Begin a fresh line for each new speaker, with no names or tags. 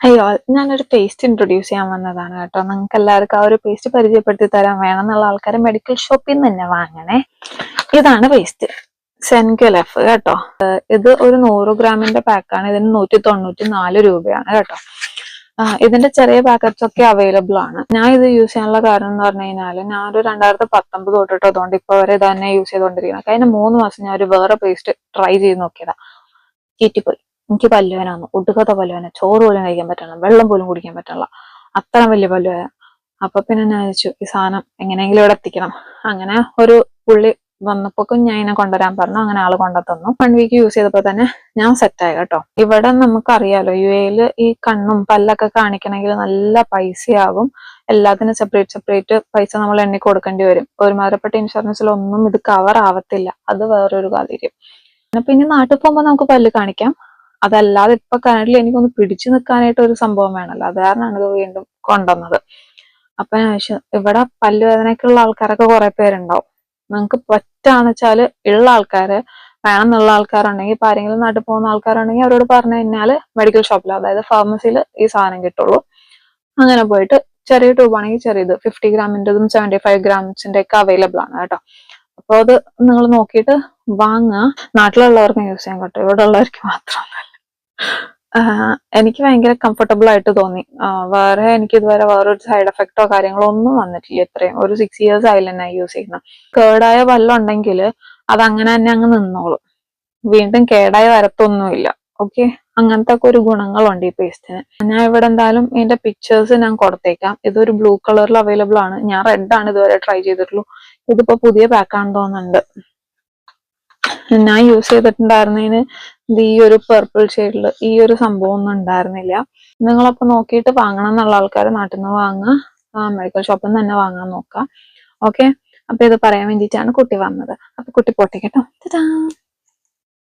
അയ്യോ, ഞാനൊരു paste introduce ചെയ്യാൻ വന്നതാണ് കേട്ടോ. നിങ്ങൾക്ക് എല്ലാവർക്കും ആ ഒരു പേസ്റ്റ് പരിചയപ്പെടുത്തി തരാൻ വേണമെന്നുള്ള ആൾക്കാരെ മെഡിക്കൽ ഷോപ്പിൽ നിന്ന് തന്നെ വാങ്ങണേ. ഇതാണ് പേസ്റ്റ്, സെൻകെലഫ് കേട്ടോ. ഇത് ഒരു 100 ഗ്രാമിന്റെ പാക്കാണ്. ഇതിന് 194 രൂപയാണ് കേട്ടോ. ഇതിന്റെ ചെറിയ പാക്കറ്റ്സ് ഒക്കെ അവൈലബിൾ ആണ്. ഞാൻ ഇത് യൂസ് ചെയ്യാനുള്ള കാരണം എന്ന് പറഞ്ഞു കഴിഞ്ഞാൽ, ഞാനൊരു 2019 തൊട്ടിട്ട് അതുകൊണ്ട് ഇപ്പൊ വരെ ഇത് തന്നെ യൂസ് ചെയ്തുകൊണ്ടിരിക്കുന്നത്. കഴിഞ്ഞ 3 മാസം ഞാൻ ഒരു വേറെ പേസ്റ്റ് ട്രൈ ചെയ്ത് നോക്കിയതാ. ചീറ്റിപ്പോയി. എനിക്ക് പല്ലുവേനാണ്, ഒടുക്കത്തെ പല്ലുവേന. ചോറ് പോലും കഴിക്കാൻ പറ്റണം, വെള്ളം പോലും കുടിക്കാൻ പറ്റണില്ല, അത്ര വലിയ പല്ലുവേന. അപ്പൊ പിന്നെ ഞാൻ വിചാരിച്ചു ഈ സാധനം എങ്ങനെയെങ്കിലും ഇവിടെ എത്തിക്കണം. അങ്ങനെ ഒരു പുള്ളി വന്നപ്പോക്കും ഞാൻ ഇതിനെ കൊണ്ടുവരാൻ പറഞ്ഞു. അങ്ങനെ ആള് കൊണ്ടുതന്നു. 1 വീക്ക് യൂസ് ചെയ്തപ്പോ തന്നെ ഞാൻ സെറ്റായി കേട്ടോ. ഇവിടെ നമുക്കറിയാലോ, UAE ഈ കണ്ണും പല്ലൊക്കെ കാണിക്കണമെങ്കിൽ നല്ല പൈസയാകും. എല്ലാത്തിനും സെപ്പറേറ്റ് പൈസ നമ്മൾ എണ്ണി കൊടുക്കേണ്ടി വരും. ഒരുമാതിരിപ്പെട്ട ഇൻഷുറൻസിലൊന്നും ഇത് കവർ ആവത്തില്ല. അത് വേറൊരു കാര്യം. പിന്നെ നാട്ടിൽ പോകുമ്പോ നമുക്ക് പല്ല് കാണിക്കാം. അതല്ലാതെ ഇപ്പൊ കറന്റ്ലി എനിക്കൊന്ന് പിടിച്ചു നിൽക്കാനായിട്ട് ഒരു സംഭവം വേണമല്ലോ. അത് കാരണമാണ് ഇത് വീണ്ടും കൊണ്ടുവന്നത്. അപ്പൊ ഇവിടെ പല്ലുവേദനയ്ക്കുള്ള ആൾക്കാരൊക്കെ കുറെ പേരുണ്ടാവും. നിങ്ങൾക്ക് പറ്റാന്ന് വെച്ചാല് ഉള്ള ആൾക്കാര് വേണമെന്നുള്ള ആൾക്കാരുണ്ടെങ്കിൽ, ഇപ്പൊ ആരെങ്കിലും നാട്ടിൽ പോകുന്ന ആൾക്കാരുണ്ടെങ്കിൽ അവരോട് പറഞ്ഞു കഴിഞ്ഞാല് മെഡിക്കൽ ഷോപ്പിൽ, അതായത് ഫാർമസിയിൽ ഈ സാധനം കിട്ടുള്ളൂ. അങ്ങനെ പോയിട്ട് ചെറിയ ട്യൂബാണെങ്കിൽ ചെറിയത് 50 ഗ്രാമിൻ്റെതും 75 ഗ്രാംസിന്റെ ഒക്കെ അവൈലബിൾ ആണ് കേട്ടോ. അപ്പൊ അത് നിങ്ങൾ നോക്കിയിട്ട് വാങ്ങുക. നാട്ടിലുള്ളവർക്ക് യൂസ് ചെയ്യാൻ കേട്ടോ, ഇവിടെ ഉള്ളവർക്ക് മാത്രമല്ല. എനിക്ക് ഭയങ്കര കംഫർട്ടബിൾ ആയിട്ട് തോന്നി. വേറെ എനിക്ക് ഇതുവരെ വേറൊരു സൈഡ് എഫക്റ്റോ കാര്യങ്ങളോ ഒന്നും വന്നിട്ടില്ല. ഇത്രയും ഒരു 6 ഇയേഴ്സ് ആയില്ല ഞാൻ യൂസ് ചെയ്യുന്ന. കേടായ പല്ലുണ്ടെങ്കിൽ അത് അങ്ങനെ തന്നെ അങ്ങ് നിന്നോളും. വീണ്ടും കേടായി വരത്തൊന്നുമില്ല. ഓക്കെ, അങ്ങനത്തെ ഒക്കെ ഒരു ഗുണങ്ങളുണ്ട് ഈ പേസ്റ്റിന്. ഞാൻ ഇവിടെ എന്തായാലും ഇതിന്റെ പിക്ചേഴ്സ് ഞാൻ കൊടുത്തേക്കാം. ഇതൊരു ബ്ലൂ കളറിൽ അവൈലബിൾ ആണ്. ഞാൻ റെഡ് ആണ് ഇതുവരെ ട്രൈ ചെയ്തിട്ടുള്ളൂ. ഇതിപ്പോ പുതിയ പാക്കാണെന്ന് തോന്നുന്നുണ്ട്. ഞാൻ യൂസ് ചെയ്തിട്ടുണ്ടായിരുന്നതിന് ഈ ഒരു പർപ്പിൾ ഷെയ്ഡില് ഈ ഒരു സംഭവം ഒന്നും ഉണ്ടായിരുന്നില്ല. നിങ്ങളപ്പോ നോക്കിയിട്ട് വാങ്ങണം എന്നുള്ള ആൾക്കാർ നാട്ടിൽ നിന്ന് വാങ്ങുക, മെഡിക്കൽ ഷോപ്പിൽ നിന്ന് തന്നെ വാങ്ങാൻ നോക്കുക. ഓക്കെ, അപ്പൊ ഇത് പറയാൻ വേണ്ടിയിട്ടാണ് കുട്ടി വന്നത്. അപ്പൊ കുട്ടി പോട്ടെ കേട്ടോ.